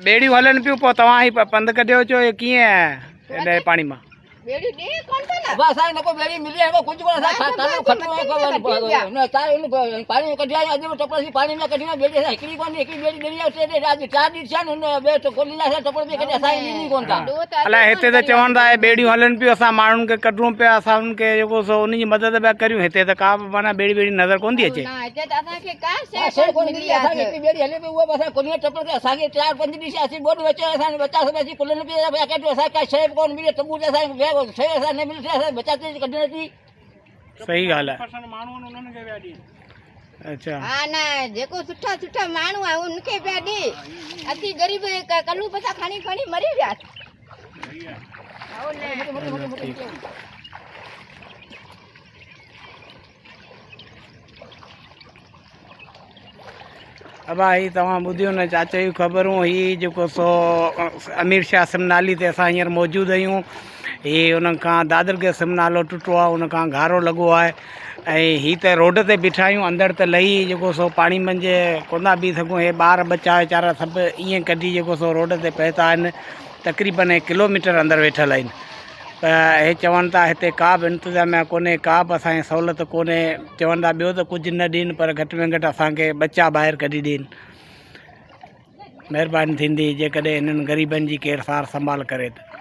बेड़ियूं हलन पियूं पोइ तव्हां ही पंधु कढियो छो कीअं एॾे पाणी मां? बेड़ी दे कौन था ना बस आ नको बेड़ी मिली है कुछ को तालो खत्म है न तार पानी में कढिया अज में टपड़ पानी में कढिया बेड़ी है एकड़ी कोनी एकड़ी बेड़ी देनी है आज 4 दिन छन न बे तो कोली ना टपड़ में कढिया साई नी कोन था अला हिते त चवण था बेड़ियूं हलन पियूं असां माण्हुनि खे कढूं पिया असां उनखे जेको सो उन जी मदद पिया करियूं हिते त का बि माना बेड़ी बेड़ी नज़र कोन थी अचे ना अचे त असां के का से कोन मिली असां एकड़ी बेड़ी हले पे वो बस कोनी टपड़ के असां के 4-5 दिन से असी बोर्ड बचे असां बच्चा सब ऐसी कुलन पे के असां का से कोन मिले तबू असां वे से असां ने बच्चा के कढने थी सही ॻाल्हि आहे। अच्छा हां ना जेको सुठा सुठा माण्हू आहे उनखे पिया ॾे असी गरीब कलू पसा खणी खणी मरी विया अब ही तव्हां ॿुधियो न चाचा जूं ख़बरूं ही जेको सो अमीर शाह सिमनाली ते असां हींअर मौजूदु आहियूं। ही उन खां दादर के सिम नालो टुटो आहे उन खां घारो लॻो आहे ऐं ही त रोड ते बीठा आहियूं अंदरि त लही जेको सो पाणी मंझि कोन था बीह सघूं। हे ॿार बच्चा वीचारा सभु ईअं कढी जेको सो रोड ते पए था आहिनि तक़रीबन 1 किलोमीटर अंदरि वेठल आहिनि। त हे चवनि था हिते का बि इंतिज़ामिया कोन्हे का बि असांखे सहूलियत कोन्हे। चवनि था ॿियो त कुझु न ॾियनि पर घटि में घटि असांखे बच्चा ॿाहिरि कढी ॾियनि। महिरबानी थींदी जेकॾहिं हिननि ग़रीबनि जी केरु सार संभाल करे त।